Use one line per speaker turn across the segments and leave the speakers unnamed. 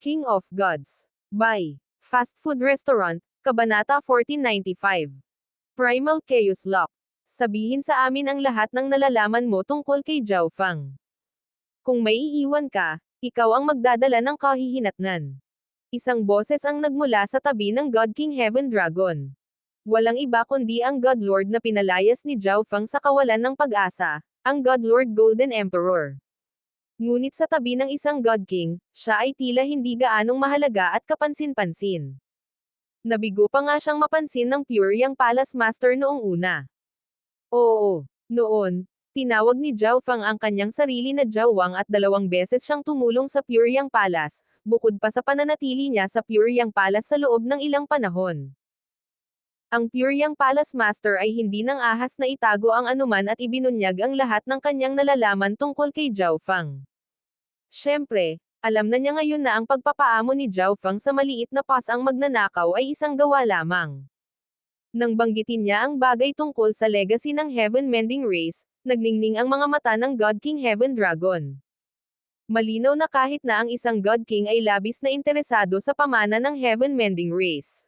King of Gods. By Fast Food Restaurant, Kabanata 1495. Primal Chaos Lock. Sabihin sa amin ang lahat ng nalalaman mo tungkol kay Zhao Fang. Kung may iiwan ka, ikaw ang magdadala ng kahihinatnan. Isang boses ang nagmula sa tabi ng God King Heaven Dragon. Walang iba kundi ang God Lord na pinalayas ni Zhao Fang sa kawalan ng pag-asa, ang God Lord Golden Emperor. Ngunit sa tabi ng isang God King, siya ay tila hindi gaanong mahalaga at kapansin-pansin. Nabigo pa nga siyang mapansin ng Pure Yang Palace Master noong una. Oo, noon, tinawag ni Zhao Fang ang kanyang sarili na Zhao Wang at 2 beses siyang tumulong sa Pure Yang Palace, bukod pa sa pananatili niya sa Pure Yang Palace sa loob ng ilang panahon. Ang Pure Yang Palace Master ay hindi nang ahas na itago ang anuman at ibinunyag ang lahat ng kanyang nalalaman tungkol kay Zhao Fang. Siyempre, alam na niya ngayon na ang pagpapaamo ni Zhao Fang sa maliit na pas ang magnanakaw ay isang gawa lamang. Nang banggitin niya ang bagay tungkol sa legacy ng Heaven Mending Race, nagningning ang mga mata ng God King Heaven Dragon. Malinaw na kahit na ang isang God King ay labis na interesado sa pamana ng Heaven Mending Race.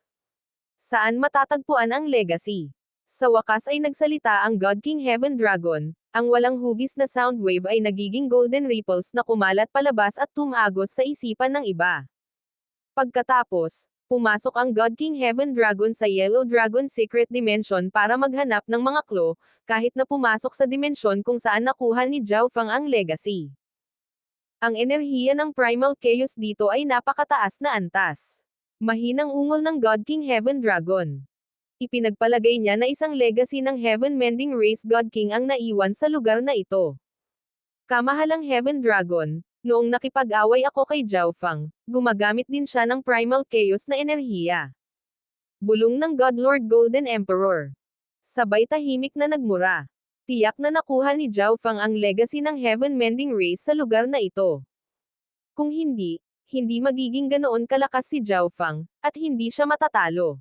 Saan matatagpuan ang legacy? Sa wakas ay nagsalita ang God King Heaven Dragon, ang walang hugis na sound wave ay nagiging golden ripples na kumalat palabas at tumagos sa isipan ng iba. Pagkatapos, pumasok ang God King Heaven Dragon sa Yellow Dragon Secret Dimension para maghanap ng mga clue, kahit na pumasok sa dimensyon kung saan nakuha ni Zhao Fang ang legacy. Ang enerhiya ng Primal Chaos dito ay napakataas na antas. Mahinang ungol ng God King Heaven Dragon. Ipinagpalagay niya na isang legacy ng Heaven Mending Race God King ang naiwan sa lugar na ito. Kamahalang Heaven Dragon, noong nakipag-away ako kay Zhao Fang, gumagamit din siya ng Primal Chaos na enerhiya. Bulong ng God Lord Golden Emperor. Sabay tahimik na nagmura. Tiyak na nakuha ni Zhao Fang ang legacy ng Heaven Mending Race sa lugar na ito. Kung hindi magiging ganoon kalakas si Zhao Fang, at hindi siya matatalo.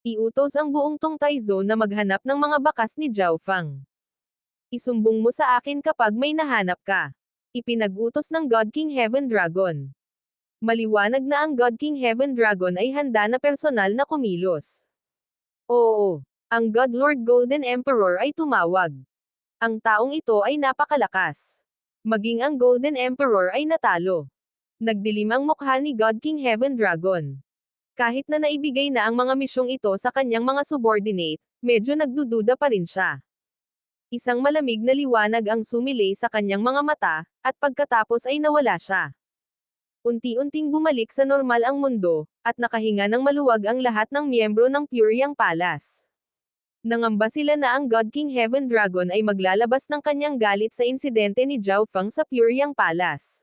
Iutos ang buong Tongtai Zone na maghanap ng mga bakas ni Zhao Fang. Isumbong mo sa akin kapag may nahanap ka. Ipinag-utos ng God King Heaven Dragon. Maliwanag na ang God King Heaven Dragon ay handa na personal na kumilos. Oo, ang God Lord Golden Emperor ay tumawag. Ang taong ito ay napakalakas. Maging ang Golden Emperor ay natalo. Nagdilim ang mukha ni God King Heaven Dragon. Kahit na naibigay na ang mga misyong ito sa kanyang mga subordinate, medyo nagdududa pa rin siya. Isang malamig na liwanag ang sumilay sa kanyang mga mata, at pagkatapos ay nawala siya. Unti-unting bumalik sa normal ang mundo, at nakahinga ng maluwag ang lahat ng miyembro ng Pure Yang Palace. Nangamba sila na ang God King Heaven Dragon ay maglalabas ng kanyang galit sa insidente ni Zhao Fang sa Pure Yang Palace.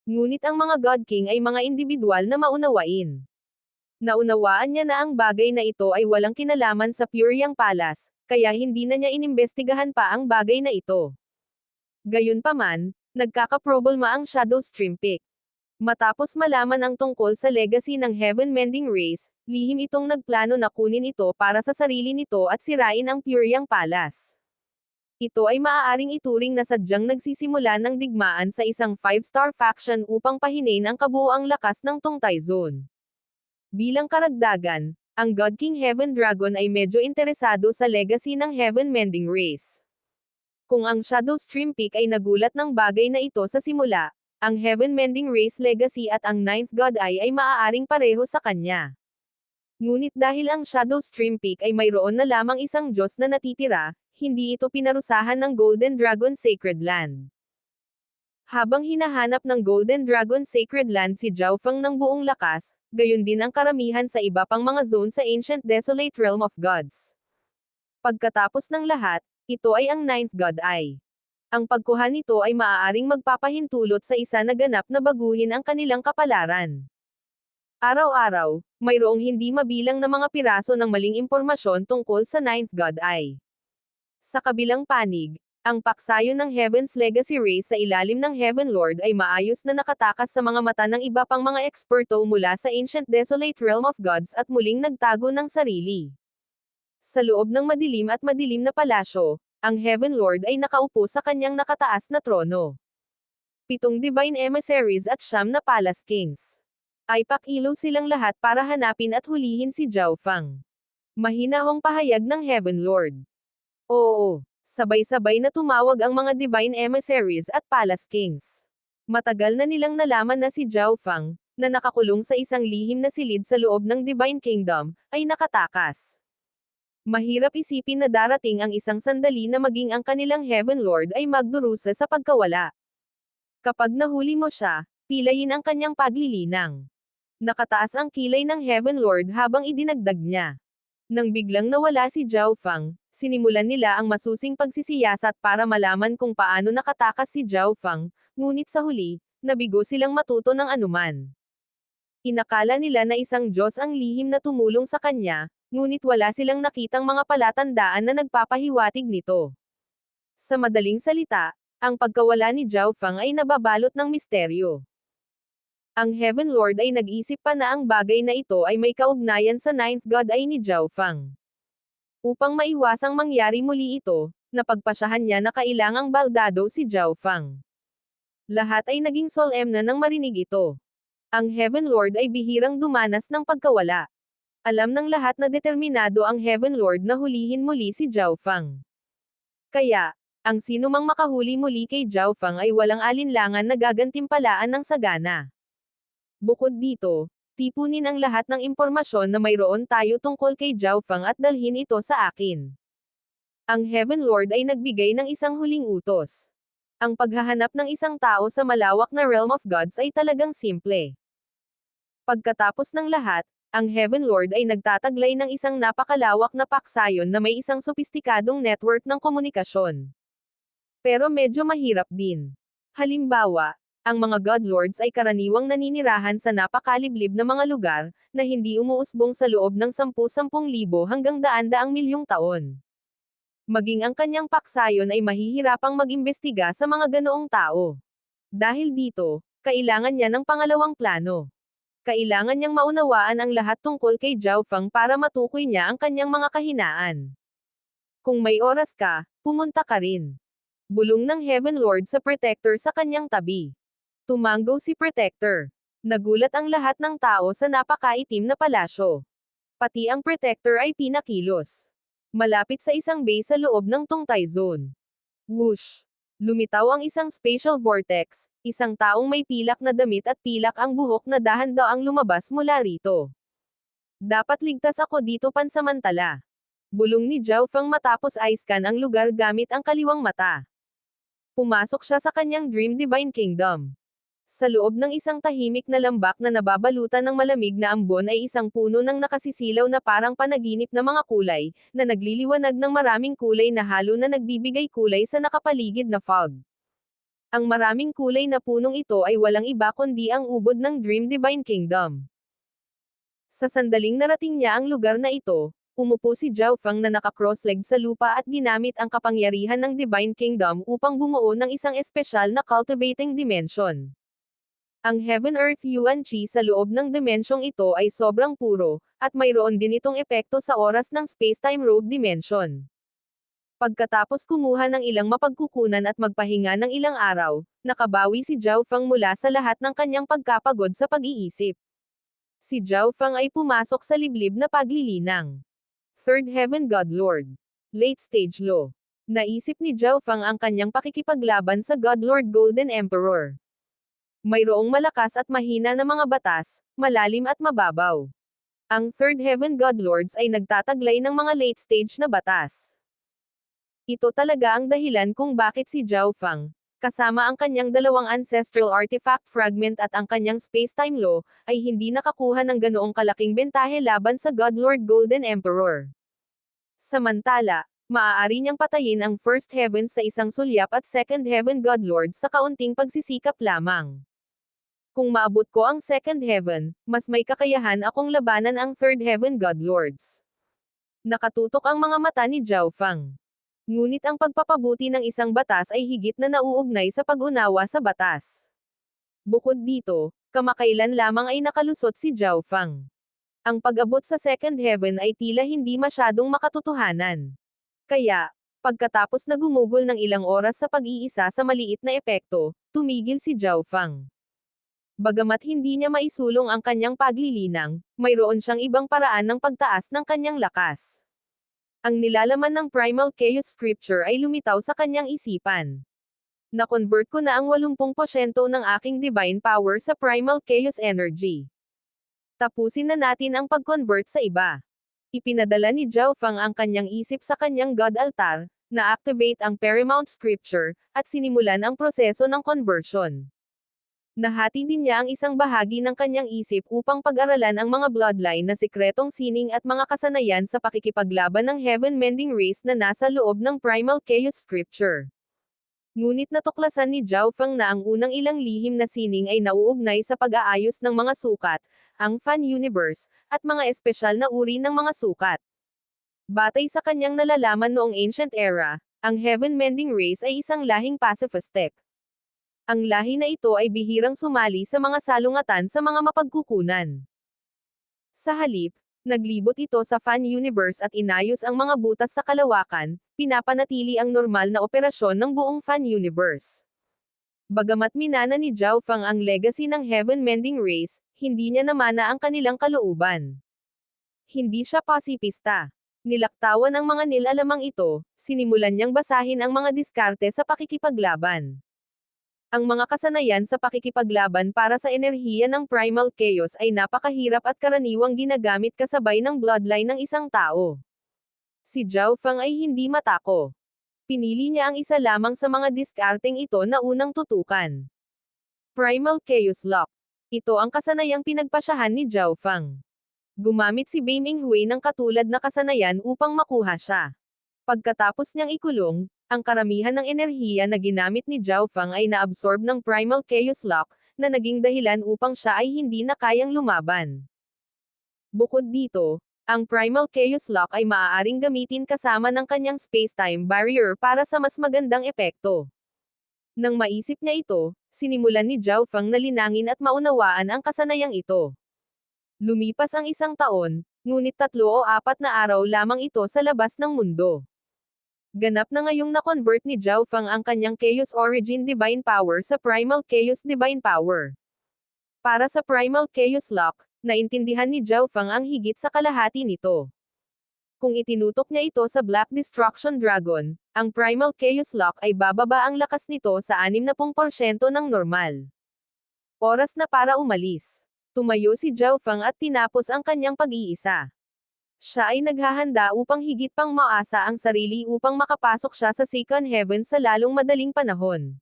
Ngunit ang mga God King ay mga individual na maunawain. Naunawaan niya na ang bagay na ito ay walang kinalaman sa Pure Yang Palace, kaya hindi na niya inimbestigahan pa ang bagay na ito. Gayunpaman, nagkakaproblema ang Shadow Stream Peak. Matapos malaman ang tungkol sa legacy ng Heaven Mending Race, lihim itong nagplano na kunin ito para sa sarili nito at sirain ang Pure Yang Palace. Ito ay maaaring ituring na sadyang nagsisimula ng digmaan sa isang 5-star faction upang pahinain ang kabuuang lakas ng Tongtai Zone. Bilang karagdagan, ang God King Heaven Dragon ay medyo interesado sa legacy ng Heaven Mending Race. Kung ang Shadow Stream Peak ay nagulat ng bagay na ito sa simula, ang Heaven Mending Race legacy at ang 9th God Eye ay maaaring pareho sa kanya. Ngunit dahil ang Shadow Stream Peak ay mayroon na lamang isang Diyos na natitira, hindi ito pinarusahan ng Golden Dragon Sacred Land. Habang hinahanap ng Golden Dragon Sacred Land si Zhao Fang ng buong lakas, gayon din ang karamihan sa iba pang mga zone sa Ancient Desolate Realm of Gods. Pagkatapos ng lahat, ito ay ang 9th God Eye. Ang pagkuha nito ay maaaring magpapahintulot sa isa na ganap na baguhin ang kanilang kapalaran. Araw-araw, mayroong hindi mabilang na mga piraso ng maling impormasyon tungkol sa 9th God Eye. Sa kabilang panig, ang paksayo ng Heaven's Legacy Race sa ilalim ng Heaven Lord ay maayos na nakatakas sa mga mata ng iba pang mga eksperto mula sa Ancient Desolate Realm of Gods at muling nagtago ng sarili. Sa loob ng madilim at madilim na palasyo, ang Heaven Lord ay nakaupo sa kanyang nakataas na trono. 7 Divine Emissaries at 9 na Palace Kings. ay pakilo silang lahat para hanapin at hulihin si Zhao Fang. Mahinahong pahayag ng Heaven Lord. Oo, sabay-sabay na tumawag ang mga Divine Emissaries at Palace Kings. Matagal na nilang nalaman na si Zhao Fang, na nakakulong sa isang lihim na silid sa loob ng Divine Kingdom, ay nakatakas. Mahirap isipin na darating ang isang sandali na maging ang kanilang Heaven Lord ay magdurusa sa pagkawala. Kapag nahuli mo siya, pilayin ang kanyang paglilinang. Nakataas ang kilay ng Heaven Lord habang idinagdag niya. Nang biglang nawala si Zhao Fang, sinimulan nila ang masusing pagsisiyasat para malaman kung paano nakatakas si Zhao Fang, ngunit sa huli, nabigo silang matuto ng anuman. Inakala nila na isang Diyos ang lihim na tumulong sa kanya, ngunit wala silang nakitang mga palatandaan na nagpapahiwatig nito. Sa madaling salita, ang pagkawala ni Zhao Fang ay nababalot ng misteryo. Ang Heaven Lord ay nag-isip pa na ang bagay na ito ay may kaugnayan sa Ninth God Eye ni Zhao Fang. Upang maiwasang mangyari muli ito, napagpasyahan niya na kailangang baldado si Zhao Fang. Lahat ay naging solemn na nang marinig ito. Ang Heaven Lord ay bihirang dumanas ng pagkawala. Alam ng lahat na determinado ang Heaven Lord na hulihin muli si Zhao Fang. Kaya, ang sinumang makahuli muli kay Zhao Fang ay walang alinlangan na gagantimpalaan ng sagana. Bukod dito, tipunin ang lahat ng impormasyon na mayroon tayo tungkol kay Zhao Fang at dalhin ito sa akin. Ang Heaven Lord ay nagbigay ng isang huling utos. Ang paghahanap ng isang tao sa malawak na realm of gods ay talagang simple. Pagkatapos ng lahat, ang Heaven Lord ay nagtataglay ng isang napakalawak na paksayon na may isang sopistikadong network ng komunikasyon. Pero medyo mahirap din. Halimbawa, ang mga God Lords ay karaniwang naninirahan sa napakaliblib na mga lugar, na hindi umuusbong sa loob ng 10,000 hanggang daan-daang milyong taon. Maging ang kanyang paksayon ay mahihirapang mag-imbestiga sa mga ganoong tao. Dahil dito, kailangan niya ng pangalawang plano. Kailangan niyang maunawaan ang lahat tungkol kay Zhao Fang para matukoy niya ang kanyang mga kahinaan. Kung may oras ka, pumunta ka rin. Bulong ng Heaven Lord sa Protector sa kanyang tabi. Tumango si Protector. Nagulat ang lahat ng tao sa napakaitim na palasyo. Pati ang Protector ay pinakilos. Malapit sa isang base sa loob ng Tungtay Zone. Whoosh! Lumitaw ang isang spatial vortex, isang taong may pilak na damit at pilak ang buhok na dahan-daang lumabas mula rito. Dapat ligtas ako dito pansamantala. Bulong ni Zhao Fang matapos i-scan ang lugar gamit ang kaliwang mata. Pumasok siya sa kanyang Dream Divine Kingdom. Sa loob ng isang tahimik na lambak na nababalutan ng malamig na ambon ay isang puno ng nakasisilaw na parang panaginip na mga kulay, na nagliliwanag ng maraming kulay na halo na nagbibigay kulay sa nakapaligid na fog. Ang maraming kulay na punong ito ay walang iba kundi ang ubod ng Dream Divine Kingdom. Sa sandaling narating niya ang lugar na ito, umupo si Zhao Fang na naka-cross-legged sa lupa at ginamit ang kapangyarihan ng Divine Kingdom upang bumuo ng isang espesyal na cultivating dimension. Ang Heaven Earth Yuan Qi sa loob ng dimensyong ito ay sobrang puro, at mayroon din itong epekto sa oras ng space-time robe dimension. Pagkatapos kumuha ng ilang mapagkukunan at magpahinga ng ilang araw, nakabawi si Zhao Fang mula sa lahat ng kanyang pagkapagod sa pag-iisip. Si Zhao Fang ay pumasok sa liblib na paglilinang. Third Heaven God Lord. Late Stage Law. Naisip ni Zhao Fang ang kanyang pakikipaglaban sa God Lord Golden Emperor. Mayroong malakas at mahina na mga batas, malalim at mababaw. Ang Third Heaven God Lords ay nagtataglay ng mga late stage na batas. Ito talaga ang dahilan kung bakit si Zhao Fang, kasama ang kanyang dalawang ancestral artifact fragment at ang kanyang space-time law, ay hindi nakakuha ng ganoong kalaking bentahe laban sa God Lord Golden Emperor. Samantala, maaari niyang patayin ang First Heaven sa isang sulyap at Second Heaven God Lords sa kaunting pagsisikap lamang. Kung maabot ko ang Second Heaven, mas may kakayahan akong labanan ang Third Heaven God Lords. Nakatutok ang mga mata ni Zhao Fang. Ngunit ang pagpapabuti ng isang batas ay higit na nauugnay sa pag-unawa sa batas. Bukod dito, kamakailan lamang ay nakalusot si Zhao Fang. Ang pag-abot sa Second Heaven ay tila hindi masyadong makatotohanan. Kaya, pagkatapos na gumugol ng ilang oras sa pag-iisa sa maliit na epekto, tumigil si Zhao Fang. Bagamat hindi niya maisulong ang kanyang paglilinang, mayroon siyang ibang paraan ng pagtaas ng kanyang lakas. Ang nilalaman ng Primal Chaos Scripture ay lumitaw sa kanyang isipan. Na-convert ko na ang 80% ng aking divine power sa Primal Chaos Energy. Tapusin na natin ang pag-convert sa iba. Ipinadala ni Zhao Feng ang kanyang isip sa kanyang God Altar, na-activate ang Paramount Scripture, at sinimulan ang proseso ng conversion. Nahati din niya ang isang bahagi ng kanyang isip upang pag-aralan ang mga bloodline na sikretong sining at mga kasanayan sa pakikipaglaban ng heaven-mending race na nasa loob ng Primal Chaos Scripture. Ngunit natuklasan ni Zhao Feng na ang unang ilang lihim na sining ay nauugnay sa pag-aayos ng mga sukat, ang Fan Universe, at mga espesyal na uri ng mga sukat. Batay sa kanyang nalalaman noong ancient era, ang heaven-mending race ay isang lahing pacifistic. Ang lahi na ito ay bihirang sumali sa mga salungatan sa mga mapagkukunan. Sa halip, naglibot ito sa Fan Universe at inayos ang mga butas sa kalawakan, pinapanatili ang normal na operasyon ng buong Fan Universe. Bagamat minana ni Zhao Feng ang legacy ng heaven-mending race, hindi niya namana ang kanilang kalooban. Hindi siya pasipista. Nilaktawan ang mga nilalamang ito, sinimulan niyang basahin ang mga diskarte sa pakikipaglaban. Ang mga kasanayan sa pakikipaglaban para sa enerhiya ng Primal Chaos ay napakahirap at karaniwang ginagamit kasabay ng bloodline ng isang tao. Si Zhao Feng ay hindi matako. Pinili niya ang isa lamang sa mga diskarteng ito na unang tutukan. Primal Chaos Lock. Ito ang kasanayang pinagpasyahan ni Zhao Feng. Gumamit si Beiming Hui ng katulad na kasanayan upang makuha siya. Pagkatapos niyang ikulong, ang karamihan ng enerhiya na ginamit ni Zhao Feng ay naabsorb ng Primal Chaos Lock, na naging dahilan upang siya ay hindi na kayang lumaban. Bukod dito, ang Primal Chaos Lock ay maaaring gamitin kasama ng kanyang space-time barrier para sa mas magandang epekto. Nang maisip niya ito, sinimulan ni Zhao Feng na linangin at maunawaan ang kasanayang ito. Lumipas ang 1 taon, ngunit 3 o 4 na araw lamang ito sa labas ng mundo. Ganap na ngayong na-convert ni Zhao Feng ang kanyang Chaos Origin Divine Power sa Primal Chaos Divine Power. Para sa Primal Chaos Lock, naintindihan ni Zhao Feng ang higit sa kalahati nito. Kung itinutok niya ito sa Black Destruction Dragon, ang Primal Chaos Lock ay bababa ang lakas nito sa 60% ng normal. Oras na para umalis. Tumayo si Zhao Feng at tinapos ang kanyang pag-iisa. Siya ay naghahanda upang higit pang maasa ang sarili upang makapasok siya sa Second Heaven sa lalong madaling panahon.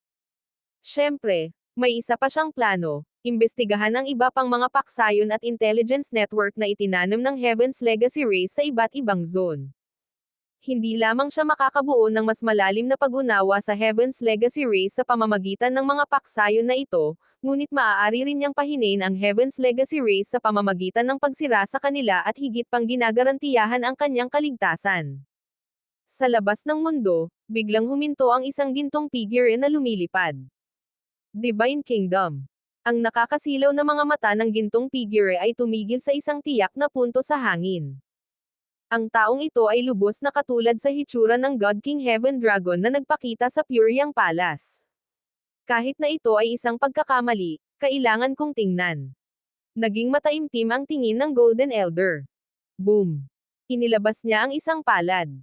Siyempre, may isa pa siyang plano, imbestigahan ang iba pang mga paksayon at intelligence network na itinanam ng Heaven's Legacy Race sa iba't ibang zone. Hindi lamang siya makakabuo ng mas malalim na pag-unawa sa Heaven's Legacy Race sa pamamagitan ng mga paksayon na ito, ngunit maaari rin niyang pahinain ang Heaven's Legacy Race sa pamamagitan ng pagsira sa kanila at higit pang ginagarantiyahan ang kanyang kaligtasan. Sa labas ng mundo, biglang huminto ang isang gintong figure na lumilipad. Divine Kingdom. Ang nakakasilaw na mga mata ng gintong figure ay tumigil sa isang tiyak na punto sa hangin. Ang taong ito ay lubos na katulad sa hitsura ng God King Heaven Dragon na nagpakita sa Puryang Palace. Kahit na ito ay isang pagkakamali, kailangan kong tingnan. Naging mataimtim ang tingin ng Golden Elder. Boom! Inilabas niya ang isang palad.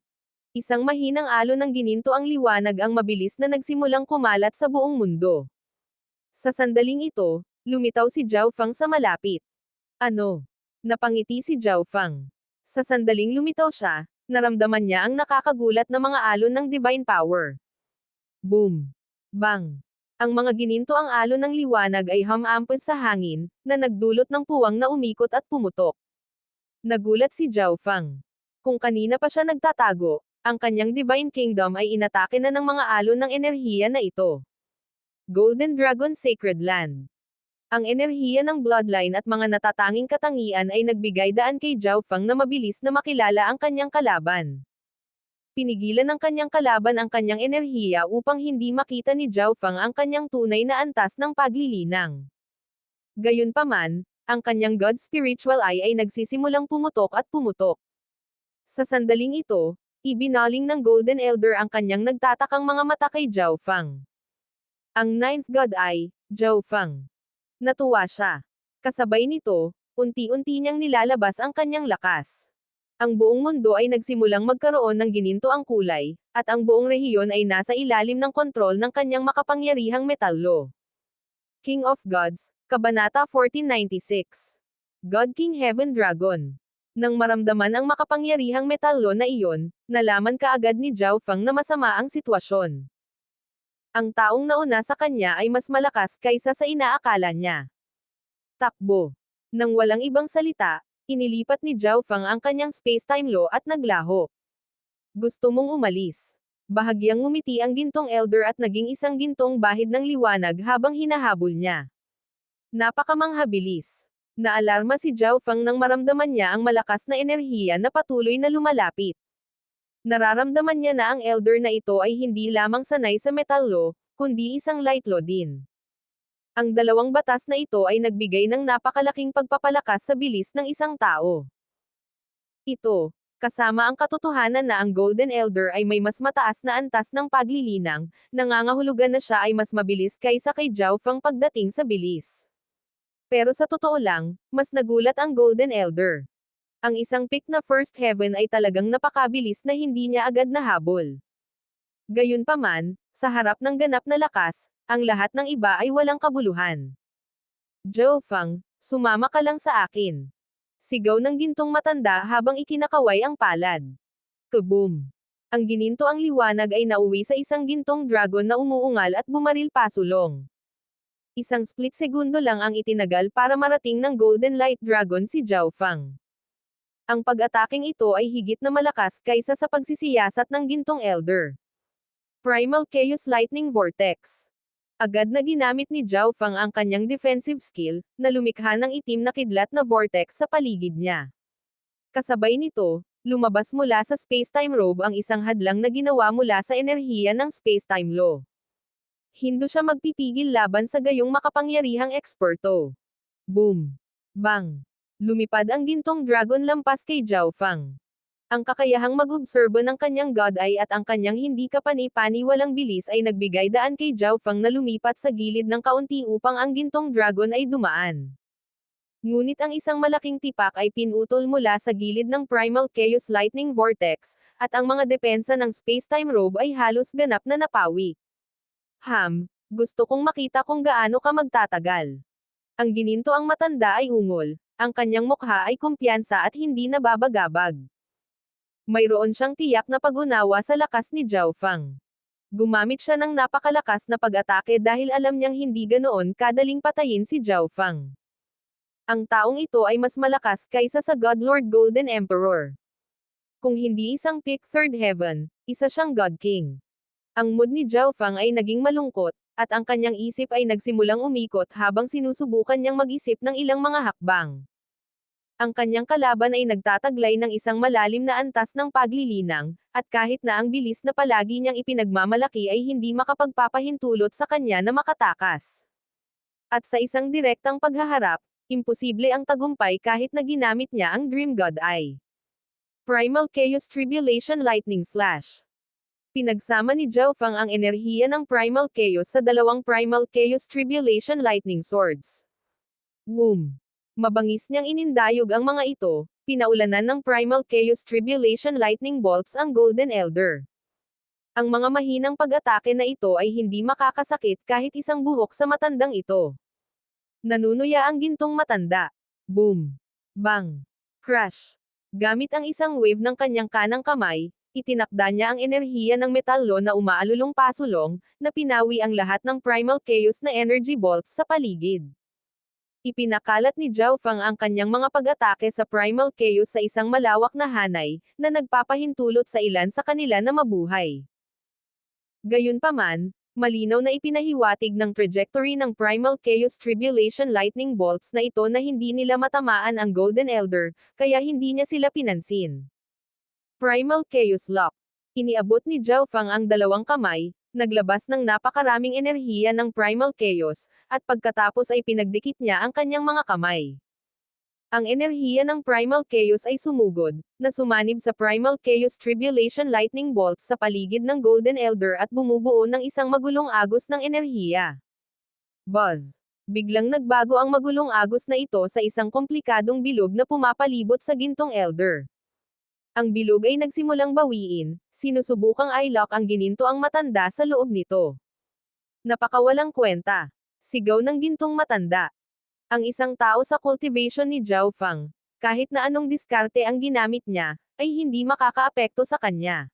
Isang mahinang alon ng gininto ang liwanag ang mabilis na nagsimulang kumalat sa buong mundo. Sa sandaling ito, lumitaw si Zhao Feng sa malapit. Ano? Napangiti si Zhao Feng. Sa sandaling lumitaw siya, naramdaman niya ang nakakagulat na mga alon ng divine power. Boom! Bang! Ang mga gininto ang alon ng liwanag ay humampos sa hangin, na nagdulot ng puwang na umikot at pumutok. Nagulat si Zhao Feng. Kung kanina pa siya nagtatago, ang kanyang Divine Kingdom ay inatake na ng mga alon ng enerhiya na ito. Golden Dragon Sacred Land. Ang enerhiya ng bloodline at mga natatanging katangian ay nagbigay daan kay Zhao Feng na mabilis na makilala ang kanyang kalaban. Pinigilan ng kanyang kalaban ang kanyang enerhiya upang hindi makita ni Zhao Feng ang kanyang tunay na antas ng paglilinang. Gayunpaman, ang kanyang God Spiritual Eye ay nagsisimulang pumutok at pumutok. Sa sandaling ito, ibinaling ng Golden Elder ang kanyang nagtatakang mga mata kay Zhao Feng. Ang Ninth God Eye, Zhao Feng. Natuwa siya. Kasabay nito, unti-unti niyang nilalabas ang kanyang lakas. Ang buong mundo ay nagsimulang magkaroon ng ginintoang kulay, at ang buong rehiyon ay nasa ilalim ng kontrol ng kanyang makapangyarihang metallo. King of Gods, Kabanata 1496. God King Heaven Dragon. Nang maramdaman ang makapangyarihang metallo na iyon, nalaman kaagad ni Zhao Feng na masama ang sitwasyon. Ang taong nauna sa kanya ay mas malakas kaysa sa inaakala niya. Takbo. Nang walang ibang salita, inilipat ni Zhao Feng ang kanyang space-time law at naglaho. Gusto mong umalis. Bahagyang ngumiti ang gintong elder at naging isang gintong bahid ng liwanag habang hinahabol niya. Napakamanghabilis. Naalarma si Zhao Feng nang maramdaman niya ang malakas na enerhiya na patuloy na lumalapit. Nararamdaman niya na ang elder na ito ay hindi lamang sanay sa metal law, kundi isang light law din. Ang dalawang batas na ito ay nagbigay ng napakalaking pagpapalakas sa bilis ng isang tao. Ito, kasama ang katotohanan na ang Golden Elder ay may mas mataas na antas ng paglilinang, nangangahulugan na siya ay mas mabilis kaysa kay Zhao Feng pagdating sa bilis. Pero sa totoo lang, mas nagulat ang Golden Elder. Ang isang pick na First Heaven ay talagang napakabilis na hindi niya agad nahabol. Gayunpaman, sa harap ng ganap na lakas, ang lahat ng iba ay walang kabuluhan. Zhao Feng, sumama ka lang sa akin. Sigaw ng gintong matanda habang ikinakaway ang palad. Kaboom! Ang gininto ang liwanag ay nauwi sa isang gintong dragon na umuungal at bumaril pasulong. Isang split segundo lang ang itinagal para marating ng Golden Light Dragon si Zhao Feng. Ang pag-ataking ito ay higit na malakas kaysa sa pagsisiyasat ng gintong elder. Primal Chaos Lightning Vortex. Agad na ginamit ni Zhao Feng ang kanyang defensive skill, na lumikha ng itim na kidlat na vortex sa paligid niya. Kasabay nito, lumabas mula sa space-time robe ang isang hadlang na ginawa mula sa enerhiya ng space-time law. Hindi siya magpipigil laban sa gayong makapangyarihang eksperto. Boom! Bang! Lumipad ang gintong dragon lampas kay Zhao Feng. Ang kakayahang mag-obserbo ng kanyang God Eye at ang kanyang hindi kapani-paniwalang bilis ay nagbigay daan kay Zhao Feng na lumipat sa gilid ng kaunti upang ang gintong dragon ay dumaan. Ngunit ang isang malaking tipak ay pinutol mula sa gilid ng Primal Chaos Lightning Vortex, at ang mga depensa ng space-time robe ay halos ganap na napawi. Gusto kong makita kung gaano ka magtatagal. Ang gininto ang matanda ay ungol, ang kanyang mukha ay kumpiyansa at hindi nababagabag. Mayroon siyang tiyak na pag-unawa sa lakas ni Zhao Feng. Gumamit siya ng napakalakas na pag-atake dahil alam niyang hindi ganoon kadaling patayin si Zhao Feng. Ang taong ito ay mas malakas kaysa sa God Lord Golden Emperor. Kung hindi isang pick Third Heaven, isa siyang God King. Ang mood ni Zhao Feng ay naging malungkot, at ang kanyang isip ay nagsimulang umikot habang sinusubukan niyang mag-isip ng ilang mga hakbang. Ang kanyang kalaban ay nagtataglay ng isang malalim na antas ng paglilinang, at kahit na ang bilis na palagi niyang ipinagmamalaki ay hindi makapagpapahintulot sa kanya na makatakas. At sa isang direktang paghaharap, imposible ang tagumpay kahit na ginamit niya ang Dream God Eye. Primal Chaos Tribulation Lightning Slash. Pinagsama ni Zhao Feng ang enerhiya ng Primal Chaos sa dalawang Primal Chaos Tribulation Lightning Swords. Boom! Mabangis niyang inindayog ang mga ito, pinaulanan ng Primal Chaos Tribulation Lightning Bolts ang Golden Elder. Ang mga mahinang pag-atake na ito ay hindi makakasakit kahit isang buhok sa matandang ito. Nanunuya ang gintong matanda. Boom! Bang! Crash! Gamit ang isang wave ng kanyang kanang kamay, itinakda niya ang enerhiya ng metallo na umaalulong pasulong, na pinawi ang lahat ng Primal Chaos na energy bolts sa paligid. Ipinakalat ni Zhao Feng ang kanyang mga pag-atake sa Primal Chaos sa isang malawak na hanay, na nagpapahintulot sa ilan sa kanila na mabuhay. Gayunpaman, malinaw na ipinahiwatig ng trajectory ng Primal Chaos Tribulation Lightning Bolts na ito na hindi nila matamaan ang Golden Elder, kaya hindi niya sila pinansin. Primal Chaos Lock. Iniabot ni Zhao Feng ang dalawang kamay, naglabas ng napakaraming enerhiya ng Primal Chaos, at pagkatapos ay pinagdikit niya ang kanyang mga kamay. Ang enerhiya ng Primal Chaos ay sumugod, na sumanib sa Primal Chaos Tribulation Lightning Bolts sa paligid ng Golden Elder at bumubuo ng isang magulong agos ng enerhiya. Buzz! Biglang nagbago ang magulong agos na ito sa isang komplikadong bilog na pumapalibot sa gintong elder. Ang bilog ay nagsimulang bawiin, sinusubukang i-lock ang gininto ang matanda sa loob nito. Napakawalang kwenta. Sigaw ng gintong matanda. Ang isang tao sa cultivation ni Zhao Fang, kahit na anong diskarte ang ginamit niya, ay hindi makakaapekto sa kanya.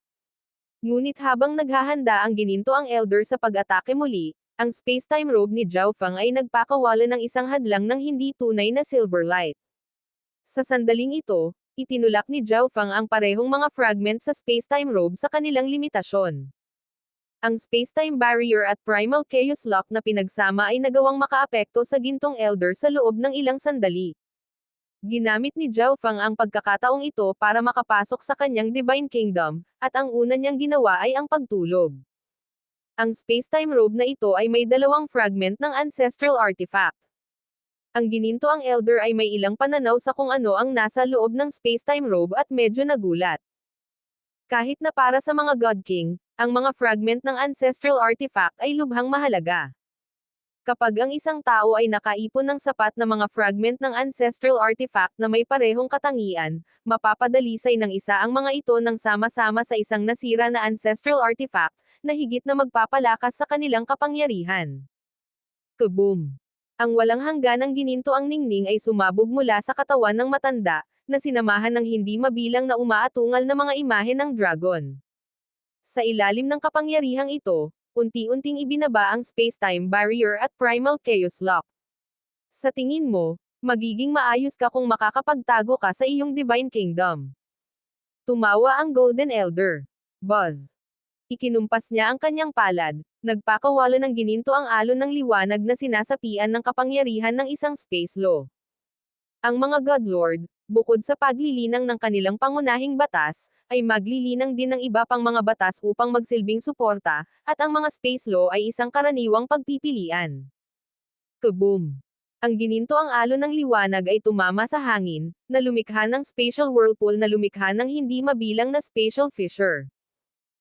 Ngunit habang naghahanda ang gininto ang elder sa pag-atake muli, ang space-time robe ni Zhao Fang ay nagpakawala ng isang hadlang ng hindi tunay na silver light. Sa sandaling ito, itinulak ni Zhao Fang ang parehong mga fragment sa space-time robe sa kanilang limitasyon. Ang space-time barrier at primal chaos lock na pinagsama ay nagawang makaapekto sa gintong elder sa loob ng ilang sandali. Ginamit ni Zhao Fang ang pagkakataong ito para makapasok sa kanyang Divine Kingdom, at ang una niyang ginawa ay ang pagtulog. Ang space-time robe na ito ay may dalawang fragment ng ancestral artifact. Ang gininto ang elder ay may ilang pananaw sa kung ano ang nasa loob ng space-time robe at medyo nagulat. Kahit na para sa mga God King, ang mga fragment ng ancestral artifact ay lubhang mahalaga. Kapag ang isang tao ay nakaipon ng sapat na mga fragment ng ancestral artifact na may parehong katangian, mapapadalisay ng isa ang mga ito nang sama-sama sa isang nasira na ancestral artifact, na higit na magpapalakas sa kanilang kapangyarihan. Kaboom! Ang walang hangganang gininto ang ningning ay sumabog mula sa katawan ng matanda, na sinamahan ng hindi mabilang na umaatungal na mga imahe ng dragon. Sa ilalim ng kapangyarihang ito, unti-unting ibinaba ang space-time barrier at primal chaos lock. Sa tingin mo, magiging maayos ka kung makakapagtago ka sa iyong Divine Kingdom. Tumawa ang Golden Elder. Buzz. Ikinumpas niya ang kanyang palad, nagpakawala ng gininto ang alon ng liwanag na sinasapian ng kapangyarihan ng isang space law. Ang mga Godlord, bukod sa paglilinang ng kanilang pangunahing batas, ay maglilinang din ng iba pang mga batas upang magsilbing suporta, at ang mga space law ay isang karaniwang pagpipilian. Kaboom! Ang gininto ang alon ng liwanag ay tumama sa hangin, na lumikha ng spatial whirlpool na lumikha ng hindi mabilang na spatial fissure.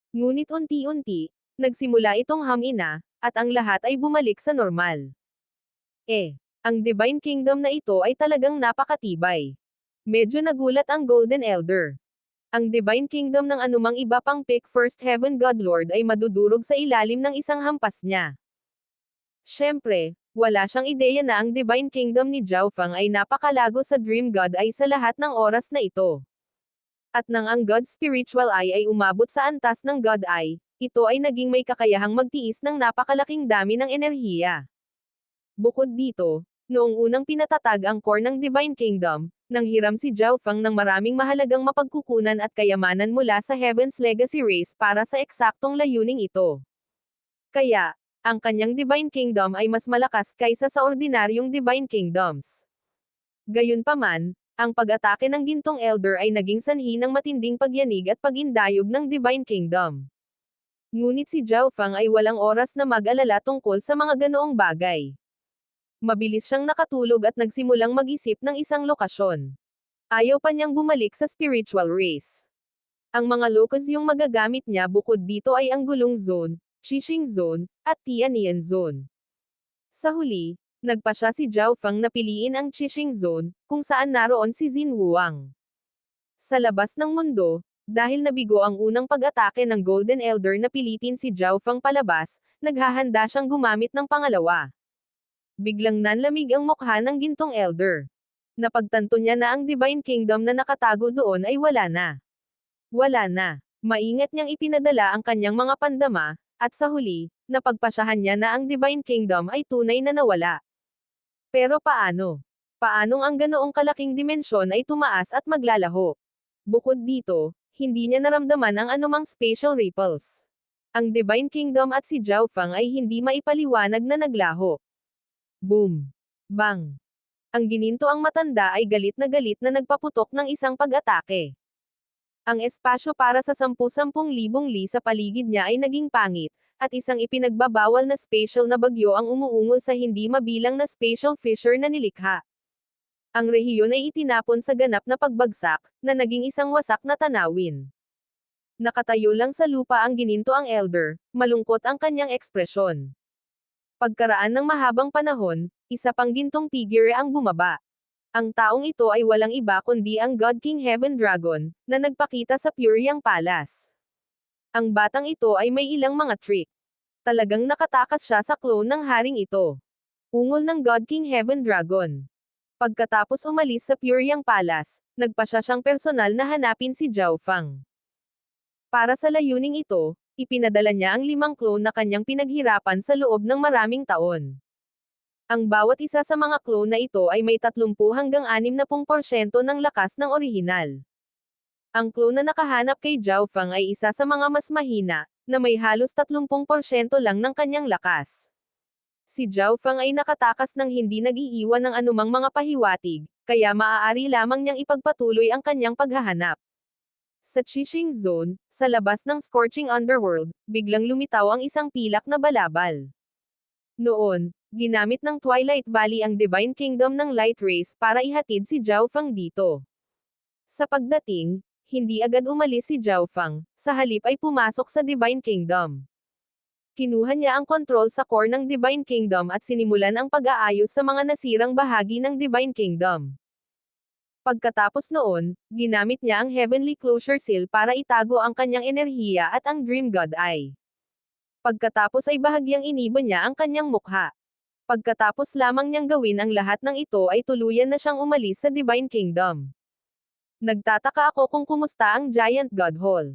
Ngunit unti-unti, nagsimula itong hamina, at ang lahat ay bumalik sa normal. Ang Divine Kingdom na ito ay talagang napakatibay. Medyo nagulat ang Golden Elder. Ang Divine Kingdom ng anumang iba pang Pick First Heaven Godlord ay madudurog sa ilalim ng isang hampas niya. Siyempre, wala siyang ideya na ang Divine Kingdom ni Zhao Fang ay napakalago sa Dream God Eye sa lahat ng oras na ito. At nang ang God Spiritual Eye ay umabot sa antas ng God Eye, ito ay naging may kakayahang magtiis ng napakalaking dami ng enerhiya. Bukod dito, noong unang pinatatag ang core ng Divine Kingdom, nanghiram si Zhao Fang ng maraming mahalagang mapagkukunan at kayamanan mula sa Heaven's Legacy Race para sa eksaktong layuning ito. Kaya, ang kanyang Divine Kingdom ay mas malakas kaysa sa ordinaryong Divine Kingdoms. Gayunpaman, ang pag-atake ng gintong elder ay naging sanhi ng matinding pagyanig at pag-indayog ng Divine Kingdom. Ngunit si Zhao Fang ay walang oras na mag-alala tungkol sa mga ganoong bagay. Mabilis siyang nakatulog at nagsimulang mag-isip ng isang lokasyon. Ayaw pa niyang bumalik sa spiritual race. Ang mga locus yung magagamit niya bukod dito ay ang Gulong Zone, Xixing Zone, at Tianian Zone. Sa huli, nagpasya si Zhao Fang na piliin ang Xixing Zone, kung saan naroon si Xin Wuang. Sa labas ng mundo, dahil nabigo ang unang pag-atake ng Golden Elder na pilitin si Zhao Fang palabas, naghahanda siyang gumamit ng pangalawa. Biglang nanlamig ang mukha ng gintong elder. Napagtanto niya na ang Divine Kingdom na nakatago doon ay wala na. Wala na. Maingat niyang ipinadala ang kanyang mga pandama, at sa huli, napagpasyahan niya na ang Divine Kingdom ay tunay na nawala. Pero paano? Paanong ang ganoong kalaking dimensyon ay tumaas at maglalaho? Bukod dito, hindi niya naramdaman ang anumang spatial ripples. Ang Divine Kingdom at si Zhao Fang ay hindi maipaliwanag na naglaho. Boom! Bang! Ang gininto ang matanda ay galit na nagpaputok ng isang pag-atake. Ang espasyo para sa 10,000 li sa paligid niya ay naging pangit, at isang ipinagbabawal na spatial na bagyo ang umuungol sa hindi mabilang na spatial fissure na nilikha. Ang rehiyon ay itinapon sa ganap na pagbagsak, na naging isang wasak na tanawin. Nakatayo lang sa lupa ang gininto ang elder, malungkot ang kanyang ekspresyon. Pagkaraan ng mahabang panahon, isa pang gintong figure ang bumaba. Ang taong ito ay walang iba kundi ang God King Heaven Dragon, na nagpakita sa Puriang Palace. Ang batang ito ay may ilang mga trick. Talagang nakatakas siya sa clone ng haring ito. Ungol ng God King Heaven Dragon. Pagkatapos umalis sa Puriang Palace, nagpa siya siyang personal na hanapin si Zhao Fang. Para sa layuning ito, ipinadala niya ang 5 clone na kanyang pinaghirapan sa loob ng maraming taon. Ang bawat isa sa mga clone na ito ay may 30 hanggang 60% ng lakas ng orihinal. Ang clone na nakahanap kay Zhao Fang ay isa sa mga mas mahina, na may halos 30% lang ng kanyang lakas. Si Zhao Fang ay nakatakas ng hindi nag-iiwan ng anumang mga pahiwatig, kaya maaari lamang niyang ipagpatuloy ang kanyang paghahanap. Sa Qixing Zone, sa labas ng Scorching Underworld, biglang lumitaw ang isang pilak na balabal. Noon, ginamit ng Twilight Valley ang Divine Kingdom ng Light Race para ihatid si Zhao Fang dito. Sa pagdating, hindi agad umalis si Zhao Fang, sa halip ay pumasok sa Divine Kingdom. Kinuha niya ang kontrol sa core ng Divine Kingdom at sinimulan ang pag-aayos sa mga nasirang bahagi ng Divine Kingdom. Pagkatapos noon, ginamit niya ang Heavenly Closure Seal para itago ang kanyang enerhiya at ang Dream God Eye. Pagkatapos ay bahagyang iniba niya ang kanyang mukha. Pagkatapos lamang niyang gawin ang lahat ng ito ay tuluyan na siyang umalis sa Divine Kingdom. Nagtataka ako kung kumusta ang Giant God Hall.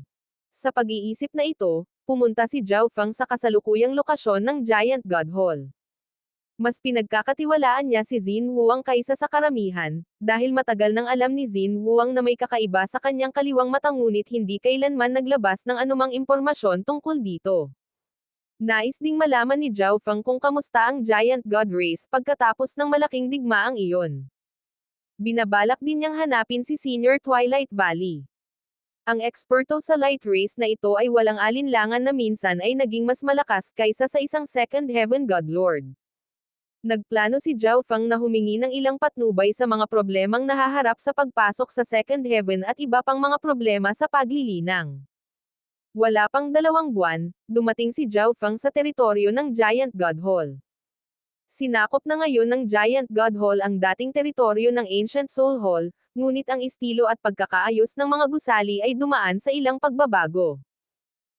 Sa pag-iisip na ito, pumunta si Zhao Fang sa kasalukuyang lokasyon ng Giant God Hall. Mas pinagkakatiwalaan niya si Xin Huang kaysa sa karamihan, dahil matagal nang alam ni Xin Huang na may kakaiba sa kanyang kaliwang mata ngunit hindi kailanman naglabas ng anumang impormasyon tungkol dito. Nais ding malaman ni Zhao Fang kung kamusta ang Giant God Race pagkatapos ng malaking digmaang iyon. Binabalak din niyang hanapin si Senior Twilight Valley. Ang eksperto sa Light Race na ito ay walang alinlangan na minsan ay naging mas malakas kaysa sa isang Second Heaven God Lord. Nagplano si Zhao Fang na humingi ng ilang patnubay sa mga problemang nahaharap sa pagpasok sa Second Heaven at iba pang mga problema sa paglilinang. Wala pang 2 buwan, dumating si Zhao Fang sa teritoryo ng Giant God Hall. Sinakop na ngayon ng Giant God Hall ang dating teritoryo ng Ancient Soul Hall, ngunit ang estilo at pagkakaayos ng mga gusali ay dumaan sa ilang pagbabago.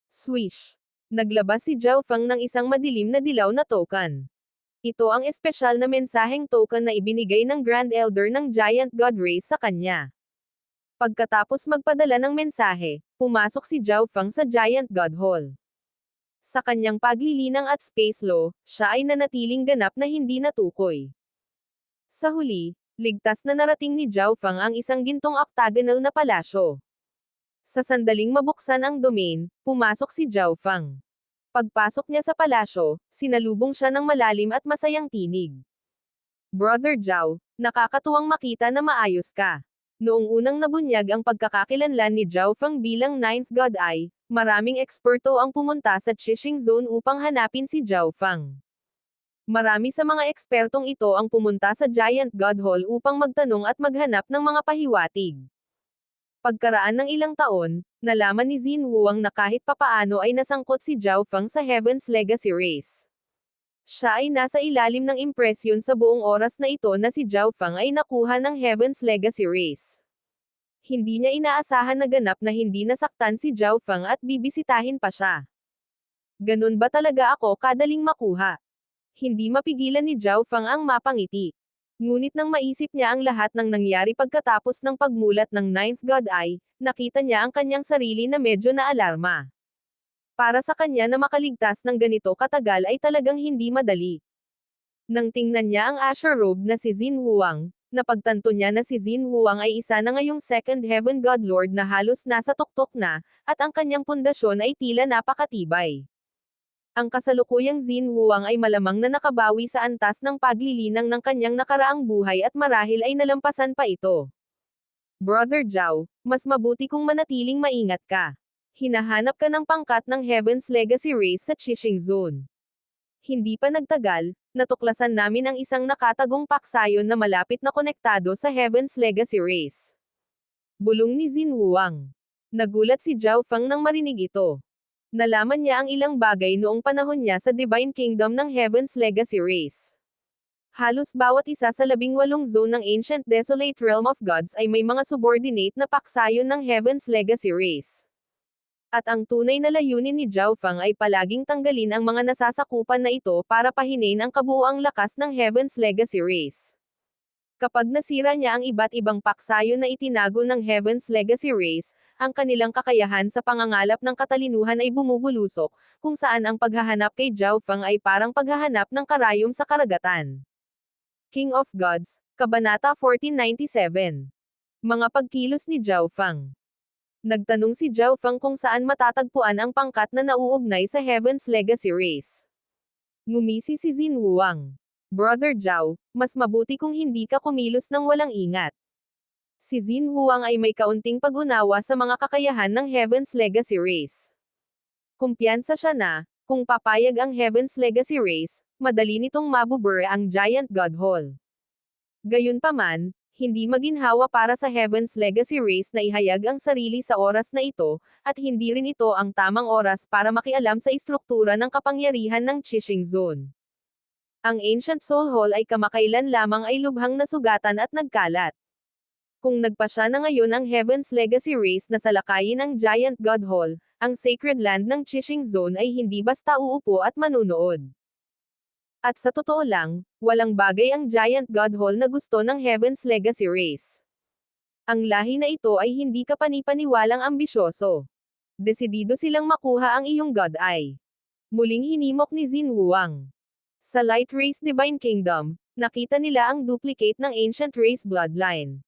Swish! Naglabas si Zhao Fang ng isang madilim na dilaw na token. Ito ang espesyal na mensaheng token na ibinigay ng Grand Elder ng Giant God Race sa kanya. Pagkatapos magpadala ng mensahe, pumasok si Zhao Fang sa Giant God Hall. Sa kanyang paglilinang at space law, siya ay nanatiling ganap na hindi natukoy. Sa huli, ligtas na narating ni Zhao Fang ang isang gintong octagonal na palasyo. Sa sandaling mabuksan ang domain, pumasok si Zhao Fang. Pagpasok niya sa palasyo, sinalubong siya ng malalim at masayang tinig. Brother Zhao, nakakatuwang makita na maayos ka. Noong unang nabunyag ang pagkakakilanlan ni Zhao Fang bilang 9th God Eye, maraming eksperto ang pumunta sa Qixing Zone upang hanapin si Zhao Fang. Marami sa mga ekspertong ito ang pumunta sa Giant God Hall upang magtanong at maghanap ng mga pahiwatig. Pagkaraan ng ilang taon, nalaman ni Xin Huang na kahit papaano ay nasangkot si Zhao Fang sa Heaven's Legacy Race. Siya ay nasa ilalim ng impresyon sa buong oras na ito na si Zhao Fang ay nakuha ng Heaven's Legacy Race. Hindi niya inaasahan na ganap na hindi nasaktan si Zhao Fang at bibisitahin pa siya. Ganun ba talaga ako kadaling makuha? Hindi mapigilan ni Zhao Fang ang mapangiti. Ngunit nang maisip niya ang lahat ng nangyari pagkatapos ng pagmulat ng 9th God Eye, nakita niya ang kanyang sarili na medyo naalarma. Para sa kanya na makaligtas ng ganito katagal ay talagang hindi madali. Nang tingnan niya ang Asher Robe na si Xin Huang, napagtanto niya na si Xin Huang ay isa na ngayong Second Heaven God Lord na halos nasa tuktok na, at ang kanyang pundasyon ay tila napakatibay. Ang kasalukuyang Xin Huang ay malamang na nakabawi sa antas ng paglilinang ng kanyang nakaraang buhay at marahil ay nalampasan pa ito. Brother Zhao, mas mabuti kung manatiling maingat ka. Hinahanap ka ng pangkat ng Heaven's Legacy Race sa Qixing Zone. Hindi pa nagtagal, natuklasan namin ang isang nakatagong paksayon na malapit na konektado sa Heaven's Legacy Race. Bulong ni Xin Huang. Nagulat si Zhao Fang nang marinig ito. Nalaman niya ang ilang bagay noong panahon niya sa Divine Kingdom ng Heaven's Legacy Race. Halos bawat isa sa 18 zone ng Ancient Desolate Realm of Gods ay may mga subordinate na paksayon ng Heaven's Legacy Race. At ang tunay na layunin ni Zhao Feng ay palaging tanggalin ang mga nasasakupan na ito para pahinain ang kabuuang lakas ng Heaven's Legacy Race. Kapag nasira niya ang iba't ibang paksayon na itinago ng Heaven's Legacy Race, ang kanilang kakayahan sa pangangalap ng katalinuhan ay bumubulusok, kung saan ang paghahanap kay Zhao Feng ay parang paghahanap ng karayom sa karagatan. King of Gods, Kabanata 1497. Mga pagkilos ni Zhao Feng. Nagtanong si Zhao Feng kung saan matatagpuan ang pangkat na nauugnay sa Heaven's Legacy Race. Ngumisi si Xin Huang. Brother Zhao, mas mabuti kung hindi ka kumilos ng walang ingat. Si Xin Huang ay may kaunting pag-unawa sa mga kakayahan ng Heaven's Legacy Race. Kumpiyansa siya na, kung papayag ang Heaven's Legacy Race, madali nitong mabubur ang Giant God Hall. Gayunpaman, hindi maginhawa para sa Heaven's Legacy Race na ihayag ang sarili sa oras na ito, at hindi rin ito ang tamang oras para makialam sa istruktura ng kapangyarihan ng Qixing Zone. Ang Ancient Soul Hall ay kamakailan lamang ay lubhang nasugatan at nagkalat. Kung nagpasya na ngayon ang Heaven's Legacy Race na salakayin ang Giant God Hall, ang Sacred Land ng Qixing Zone ay hindi basta uupo at manunood. At sa totoo lang, walang bagay ang Giant God Hall na gusto ng Heaven's Legacy Race. Ang lahi na ito ay hindi kapanipaniwalang ambisyoso. Desidido silang makuha ang iyong God Eye. Muling hinimok ni Xin Huang. Sa Light Race Divine Kingdom, nakita nila ang duplicate ng Ancient Race Bloodline.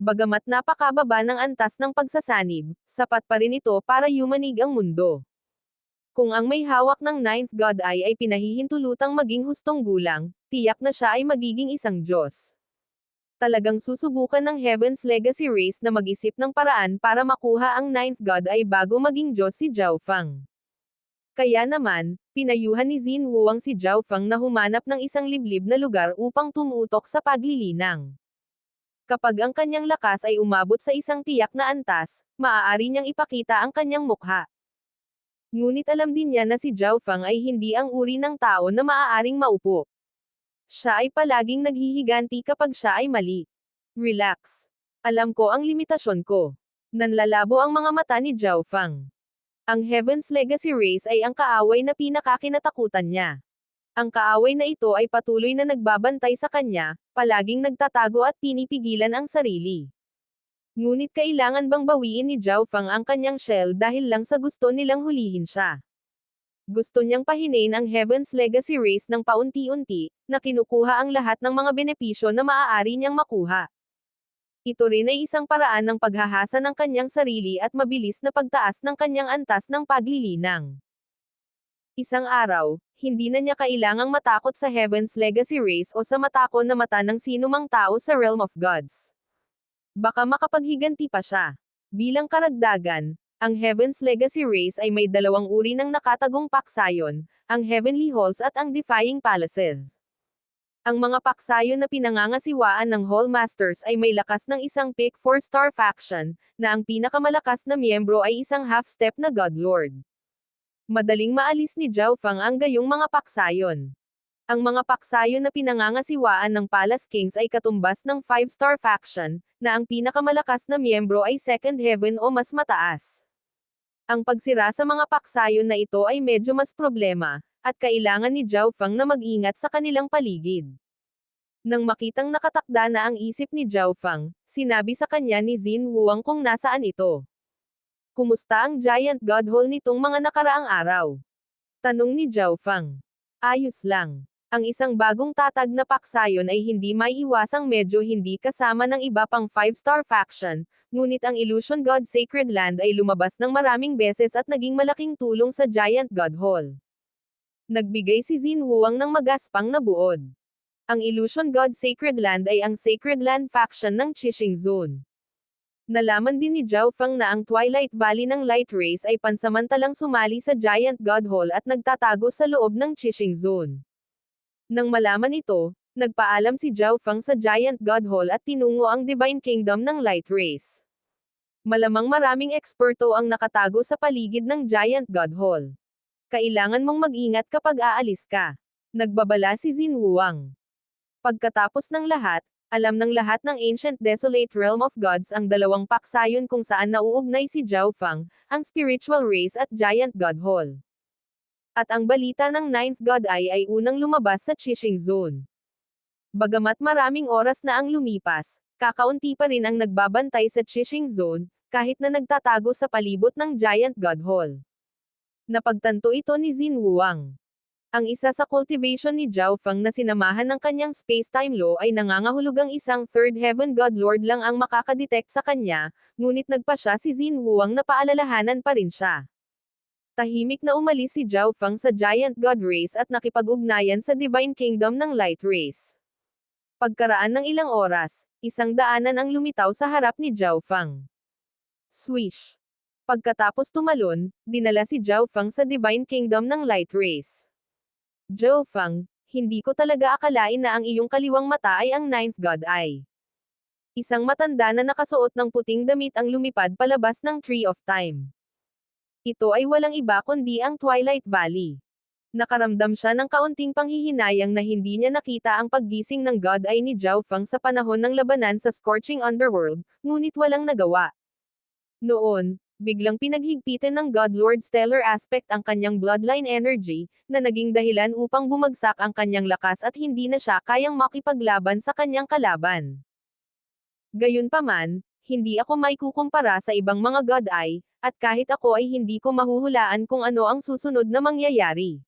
Bagamat napakababa ng antas ng pagsasanib, sapat pa rin ito para yumanig ang mundo. Kung ang may hawak ng Ninth God Eye ay pinahihintulutang maging hustong gulang, tiyak na siya ay magiging isang Diyos. Talagang susubukan ng Heaven's Legacy Race na mag-isip ng paraan para makuha ang Ninth God Eye bago maging Diyos si Zhao Feng. Kaya naman, pinayuhan ni Xin Huang si Zhao Feng na humanap ng isang liblib na lugar upang tumutok sa paglilinang. Kapag ang kanyang lakas ay umabot sa isang tiyak na antas, maaari niyang ipakita ang kanyang mukha. Ngunit alam din niya na si Zhao Feng ay hindi ang uri ng tao na maaaring maupo. Siya ay palaging naghihiganti kapag siya ay mali. Relax. Alam ko ang limitasyon ko. Nanlalabo ang mga mata ni Zhao Feng. Ang Heaven's Legacy Race ay ang kaaway na pinakakinatakutan niya. Ang kaaway na ito ay patuloy na nagbabantay sa kanya, palaging nagtatago at pinipigilan ang sarili. Ngunit kailangan bang bawiin ni Zhao Feng ang kanyang shell dahil lang sa gusto nilang hulihin siya? Gusto niyang pahinain ang Heaven's Legacy Race ng paunti-unti, na kinukuha ang lahat ng mga benepisyo na maaari niyang makuha. Ito rin ay isang paraan ng paghahasa ng kanyang sarili at mabilis na pagtaas ng kanyang antas ng paglilinang. Isang araw, hindi na niya kailangang matakot sa Heaven's Legacy Race o sa matakot na mata ng sinumang tao sa Realm of Gods. Baka makapaghiganti pa siya. Bilang karagdagan, ang Heaven's Legacy Race ay may dalawang uri ng nakatagong paksayon, ang Heavenly Halls at ang Defying Palaces. Ang mga paksayon na pinangangasiwaan ng Hall Masters ay may lakas ng isang Pick 4-star faction, na ang pinakamalakas na miyembro ay isang half-step na God Lord. Madaling maalis ni Zhao Feng ang gayong mga paksayon. Ang mga paksayon na pinangangasiwaan ng Palace Kings ay katumbas ng 5-star faction, na ang pinakamalakas na miyembro ay Second Heaven o mas mataas. Ang pagsira sa mga paksayon na ito ay medyo mas problema, at kailangan ni Zhao Feng na mag-ingat sa kanilang paligid. Nang makitang nakatakda na ang isip ni Zhao Feng, sinabi sa kanya ni Xin Huang kung nasaan ito. Kumusta ang Giant God Hall nitong mga nakaraang araw? Tanong ni Zhao Feng. Ayos lang. Ang isang bagong tatag na paksayon ay hindi may iwasang medyo hindi kasama ng iba pang 5-star faction, ngunit ang Illusion God Sacred Land ay lumabas ng maraming beses at naging malaking tulong sa Giant God Hall. Nagbigay si Xin Huang ng magaspang na buod. Ang Illusion God Sacred Land ay ang Sacred Land faction ng Qixing Zone. Nalaman din ni Zhao Feng na ang Twilight Valley ng Light Race ay pansamantalang sumali sa Giant God Hall at nagtatago sa loob ng Qixing Zone. Nang malaman ito, nagpaalam si Zhao Feng sa Giant God Hall at tinungo ang Divine Kingdom ng Light Race. Malamang maraming eksperto ang nakatago sa paligid ng Giant God Hall. Kailangan mong mag-ingat kapag aalis ka. Nagbabala si Xin Wuang. Pagkatapos ng lahat, alam ng lahat ng Ancient Desolate Realm of Gods ang dalawang paksayon kung saan nauugnay si Zhao Fang, ang spiritual race at Giant God Hall. At ang balita ng Ninth God Eye ay unang lumabas sa Qixing Zone. Bagamat maraming oras na ang lumipas, kakaunti pa rin ang nagbabantay sa Qixing Zone, kahit na nagtatago sa palibot ng Giant God Hall. Napagtanto ito ni Xin Wuang. Ang isa sa cultivation ni Zhao Fang na sinamahan ng kanyang space-time law ay nangangahulugang isang Third Heaven God Lord lang ang makakadetect sa kanya, ngunit nagpa siya si Xin Wuang na paalalahanan pa rin siya. Tahimik na umalis si Zhao Fang sa Giant God Race at nakipag-ugnayan sa Divine Kingdom ng Light Race. Pagkaraan ng ilang oras, isang daanan ang lumitaw sa harap ni Zhao Fang. Swish! Pagkatapos tumalon, dinala si Zhao Fang sa Divine Kingdom ng Light Race. Zhao Fang, hindi ko talaga akalain na ang iyong kaliwang mata ay ang Ninth God Eye. Isang matanda na nakasuot ng puting damit ang lumipad palabas ng Tree of Time. Ito ay walang iba kundi ang Twilight Valley. Nakaramdam siya ng kaunting panghihinayang na hindi niya nakita ang paggising ng God Eye ni Zhao Fang sa panahon ng labanan sa Scorching Underworld, ngunit walang nagawa. Noon, biglang pinaghigpitan ng God Lord Stellar Aspect ang kanyang bloodline energy, na naging dahilan upang bumagsak ang kanyang lakas at hindi na siya kayang makipaglaban sa kanyang kalaban. Gayunpaman, hindi ako maikukumpara sa ibang mga God Eye, at kahit ako ay hindi ko mahuhulaan kung ano ang susunod na mangyayari.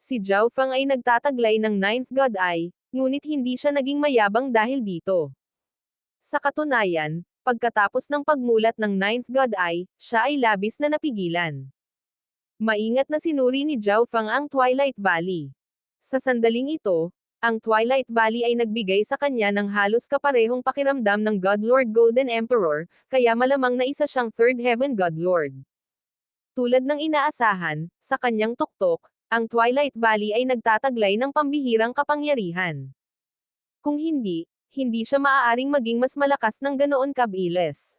Si Zhao Fang ay nagtataglay ng Ninth God Eye, ngunit hindi siya naging mayabang dahil dito. Sa katunayan, pagkatapos ng pagmulat ng Ninth God Eye, siya ay labis na napigilan. Maingat na sinuri ni Zhao Fang ang Twilight Valley. Sa sandaling ito, ang Twilight Valley ay nagbigay sa kanya ng halos kaparehong pakiramdam ng God Lord Golden Emperor, kaya malamang na isa siyang Third Heaven God Lord. Tulad ng inaasahan, sa kanyang tuktok, ang Twilight Valley ay nagtataglay ng pambihirang kapangyarihan. Kung hindi siya maaaring maging mas malakas ng ganoon kabilis.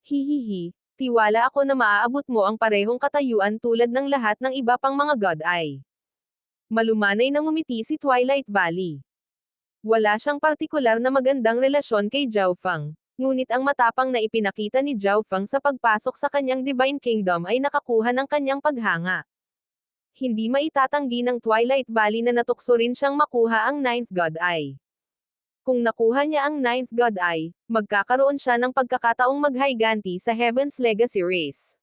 Hihihi, tiwala ako na maaabot mo ang parehong katayuan tulad ng lahat ng iba pang mga God Eye. Malumanay na ngumiti si Twilight Valley. Wala siyang partikular na magandang relasyon kay Zhao Fang, ngunit ang matapang na ipinakita ni Zhao Fang sa pagpasok sa kanyang Divine Kingdom ay nakakuha ng kanyang paghanga. Hindi maitatanggi ng Twilight Valley na natukso rin siyang makuha ang Ninth God Eye. Kung nakuha niya ang Ninth God Eye, magkakaroon siya ng pagkakataong maghayganti sa Heaven's Legacy Race.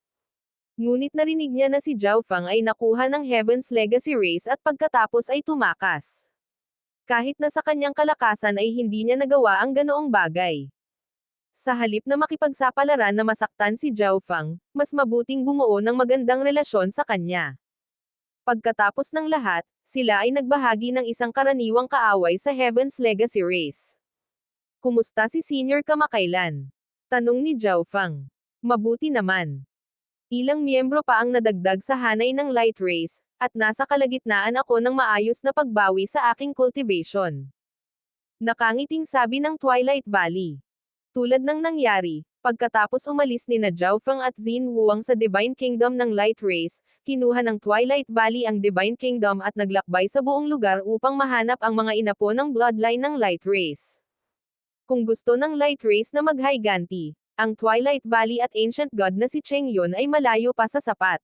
Ngunit narinig niya na si Zhao Fang ay nakuha ng Heaven's Legacy Race at pagkatapos ay tumakas. Kahit na sa kanyang kalakasan ay hindi niya nagawa ang ganoong bagay. Sa halip na makipagsapalaran na masaktan si Zhao Fang, mas mabuting bumuo ng magandang relasyon sa kanya. Pagkatapos ng lahat, sila ay nagbahagi ng isang karaniwang kaaway sa Heaven's Legacy Race. Kumusta si Senior kamakailan? Tanong ni Zhao Fang. Mabuti naman. Ilang miyembro pa ang nadagdag sa hanay ng Light Race, at nasa kalagitnaan ako ng maayos na pagbawi sa aking cultivation. Nakangiting sabi ng Twilight Valley. Tulad ng nangyari, pagkatapos umalis ni na Zhao Fang at Xin Wuang sa Divine Kingdom ng Light Race, kinuha ng Twilight Valley ang Divine Kingdom at naglakbay sa buong lugar upang mahanap ang mga inapo ng bloodline ng Light Race. Kung gusto ng Light Race na maghayganti, ang Twilight Valley at Ancient God na si Cheng Yun ay malayo pa sa sapat.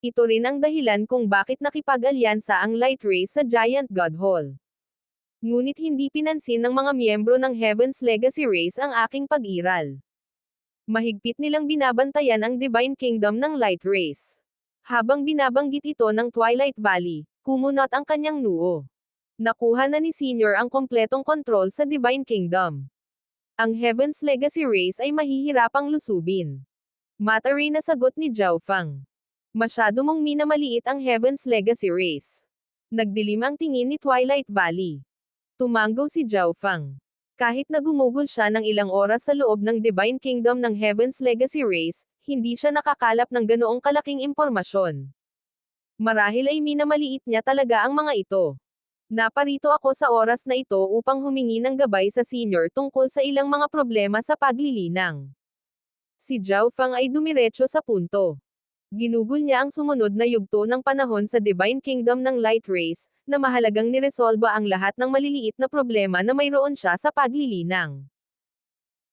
Ito rin ang dahilan kung bakit nakipag-alyansa ang Light Race sa Giant God Hall. Ngunit hindi pinansin ng mga miyembro ng Heaven's Legacy Race ang aking pag-iral. Mahigpit nilang binabantayan ang Divine Kingdom ng Light Race. Habang binabanggit ito ng Twilight Valley, kumunot ang kanyang noo. Nakuha na ni Senior ang kompletong kontrol sa Divine Kingdom. Ang Heaven's Legacy Race ay mahihirapang lusubin. Matari na sagot ni Zhao Fang. Masyado mong minamaliit ang Heaven's Legacy Race. Nagdilim ang tingin ni Twilight Valley. Tumanggaw si Zhao Fang. Kahit na gumugol siya ng ilang oras sa loob ng Divine Kingdom ng Heaven's Legacy Race, hindi siya nakakalap ng ganoong kalaking impormasyon. Marahil ay minamaliit niya talaga ang mga ito. Naparito ako sa oras na ito upang humingi ng gabay sa Senior tungkol sa ilang mga problema sa paglilinang. Si Zhao Fang ay dumiretso sa punto. Ginugol niya ang sumunod na yugto ng panahon sa Divine Kingdom ng Light Race, na mahalagang niresolba ang lahat ng maliliit na problema na mayroon siya sa paglilinang.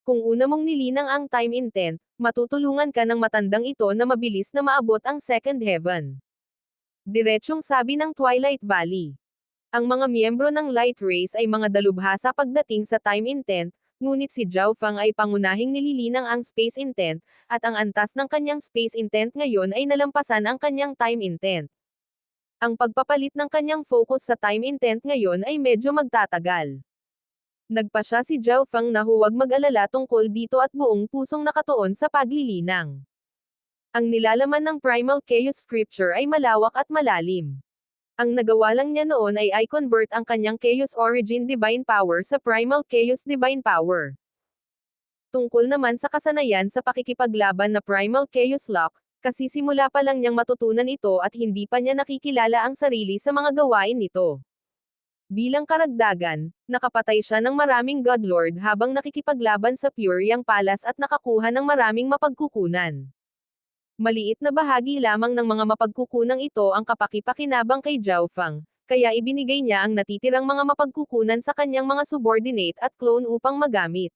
Kung una mong nilinang ang time intent, matutulungan ka ng matandang ito na mabilis na maabot ang second heaven. Diretsyong sabi ng Twilight Valley. Ang mga miyembro ng Light Race ay mga dalubhasa pagdating sa time intent, ngunit si Zhao Fang ay pangunahing nililinang ang space intent, at ang antas ng kanyang space intent ngayon ay nalampasan ang kanyang time intent. Ang pagpapalit ng kanyang focus sa time intent ngayon ay medyo magtatagal. Nagpa siya si Zhao Fang na huwag mag-alala tungkol dito at buong pusong nakatuon sa paglilinang. Ang nilalaman ng Primal Chaos Scripture ay malawak at malalim. Ang nagawa lang niya noon ay i-convert ang kanyang Chaos Origin Divine Power sa Primal Chaos Divine Power. Tungkol naman sa kasanayan sa pakikipaglaban na Primal Chaos Lock, kasi simula pa lang niyang matutunan ito at hindi pa niya nakikilala ang sarili sa mga gawain nito. Bilang karagdagan, nakapatay siya ng maraming Godlord habang nakikipaglaban sa Pure Yang Palace at nakakuha ng maraming mapagkukunan. Maliit na bahagi lamang ng mga mapagkukunang ito ang kapaki-pakinabang kay Zhao Fang, kaya ibinigay niya ang natitirang mga mapagkukunan sa kanyang mga subordinate at clone upang magamit.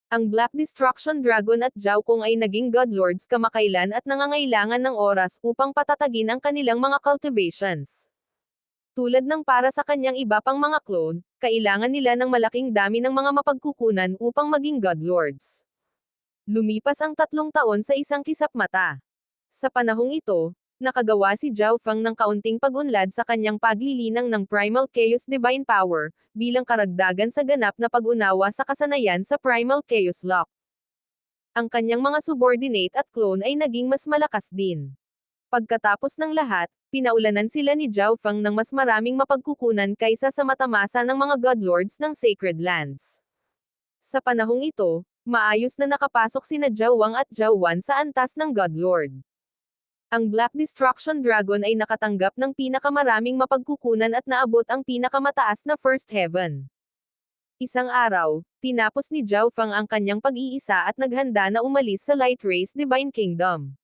Ang Black Destruction Dragon at Zhao Kong ay naging Godlords kamakailan at nangangailangan ng oras upang patatagin ang kanilang mga cultivations. Tulad ng para sa kanyang iba pang mga clone, kailangan nila ng malaking dami ng mga mapagkukunan upang maging Godlords. Lumipas ang 3 taon sa isang kisap mata. Sa panahong ito, nakagawa si Zhao Fang ng kaunting pag-unlad sa kanyang paglilinang ng Primal Chaos Divine Power, bilang karagdagan sa ganap na pag-unawa sa kasanayan sa Primal Chaos Lock. Ang kanyang mga subordinate at clone ay naging mas malakas din. Pagkatapos ng lahat, pinaulanan sila ni Zhao Fang ng mas maraming mapagkukunan kaysa sa matamasa ng mga Godlords ng Sacred Lands. Sa panahong ito, maayos na nakapasok sina Zhao Wang at Zhao Wan sa antas ng Godlord. Ang Black Destruction Dragon ay nakatanggap ng pinakamaraming mapagkukunan at naabot ang pinakamataas na First Heaven. Isang araw, tinapos ni Zhao Fang ang kanyang pag-iisa at naghanda na umalis sa Light Race Divine Kingdom.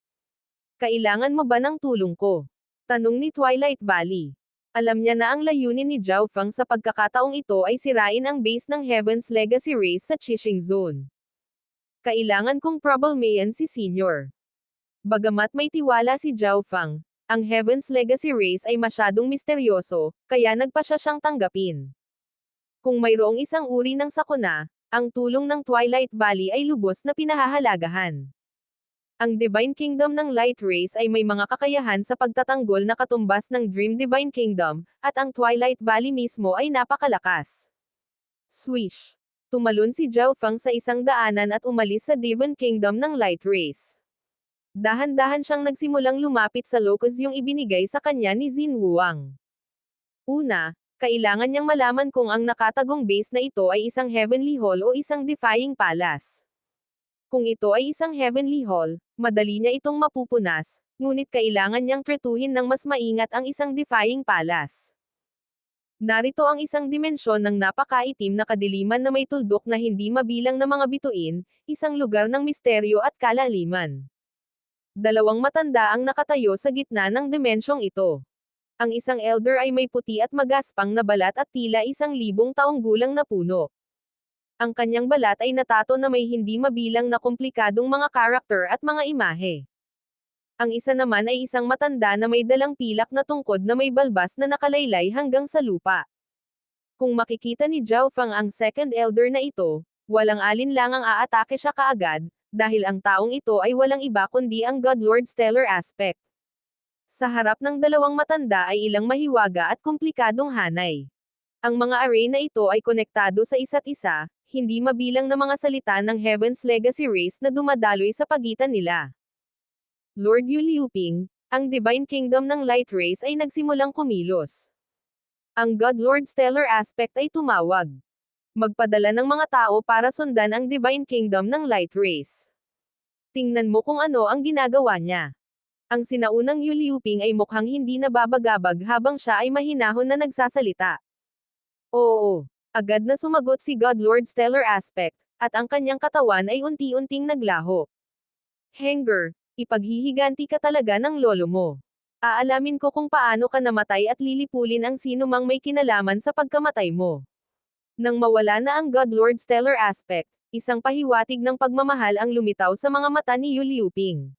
Kailangan mo ba ng tulong ko? Tanong ni Twilight Valley. Alam niya na ang layunin ni Zhao Fang sa pagkakataong ito ay sirain ang base ng Heaven's Legacy Race sa Qixing Zone. Kailangan kong problemayan si Senior. Bagamat may tiwala si Zhao Fang, ang Heaven's Legacy Race ay masyadong misteryoso, kaya nagpa siya siyang tanggapin. Kung mayroong isang uri ng sakuna, ang tulong ng Twilight Valley ay lubos na pinahahalagahan. Ang Divine Kingdom ng Light Race ay may mga kakayahan sa pagtatanggol na katumbas ng Dream Divine Kingdom, at ang Twilight Valley mismo ay napakalakas. Swish! Tumalon si Zhao Fang sa isang daanan at umalis sa Divine Kingdom ng Light Race. Dahan-dahan siyang nagsimulang lumapit sa locus yung ibinigay sa kanya ni Xin Wuang. Una, kailangan niyang malaman kung ang nakatagong base na ito ay isang Heavenly Hall o isang Defying Palace. Kung ito ay isang Heavenly Hall, madali niya itong mapupunas, ngunit kailangan niyang tretuhin ng mas maingat ang isang Defying Palace. Narito ang isang dimensyon ng napakaitim na kadiliman na may tuldok na hindi mabilang na mga bituin, isang lugar ng misteryo at kalaliman. Dalawang matanda ang nakatayo sa gitna ng dimensyong ito. Ang isang elder ay may puti at magaspang na balat at tila 1,000 taong gulang na puno. Ang kanyang balat ay natato na may hindi mabilang na komplikadong mga karakter at mga imahe. Ang isa naman ay isang matanda na may dalang pilak na tungkod na may balbas na nakalaylay hanggang sa lupa. Kung makikita ni Zhao Fang ang second elder na ito, walang alinlangang aatake siya kaagad, dahil ang taong ito ay walang iba kundi ang Godlord Stellar Aspect. Sa harap ng dalawang matanda ay ilang mahiwaga at komplikadong hanay. Ang mga array na ito ay konektado sa isa't isa, hindi mabilang na mga salita ng Heaven's Legacy Race na dumadaloy sa pagitan nila. Lord Yu Liuping, ang Divine Kingdom ng Light Race ay nagsimulang kumilos. Ang Godlord Stellar Aspect ay tumawag. Magpadala ng mga tao para sundan ang Divine Kingdom ng Light Race. Tingnan mo kung ano ang ginagawa niya. Ang sinaunang Yu Liuping ay mukhang hindi nababagabag habang siya ay mahinahon na nagsasalita. Oo. Agad na sumagot si Godlord Stellar Aspect, at ang kanyang katawan ay unti-unting naglaho. Henger, ipaghihiganti ka talaga ng lolo mo. Aalamin ko kung paano ka namatay at lilipulin ang sino mang may kinalaman sa pagkamatay mo. Nang mawala na ang God Lord Stellar Aspect, isang pahiwatig ng pagmamahal ang lumitaw sa mga mata ni Yu Liuping.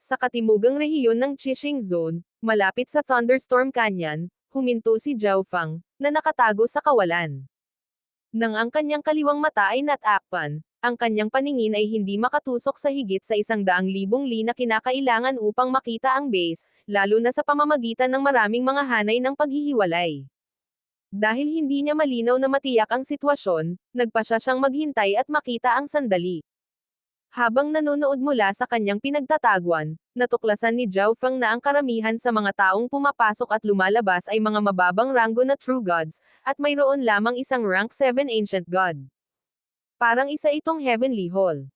Sa katimugang rehiyon ng Qixing Zone, malapit sa Thunderstorm Canyon, huminto si Zhao Fang, na nakatago sa kawalan. Nang ang kanyang kaliwang mata ay natakpan, ang kanyang paningin ay hindi makatusok sa higit sa 100,000 li na kinakailangan upang makita ang base, lalo na sa pamamagitan ng maraming mga hanay ng paghihiwalay. Dahil hindi niya malinaw na matiyak ang sitwasyon, nagpasya siyang maghintay at makita ang sandali. Habang nanonood mula sa kanyang pinagtataguan, natuklasan ni Zhao Feng na ang karamihan sa mga taong pumapasok at lumalabas ay mga mababang ranggo na True Gods, at mayroon lamang isang rank 7 Ancient God. Parang isa itong Heavenly Hall.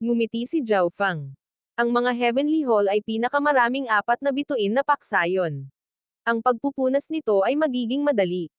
Ngumiti si Zhao Feng. Ang mga Heavenly Hall ay pinakamaraming 4 na bituin na paksayon. Ang pagpupunas nito ay magiging madali.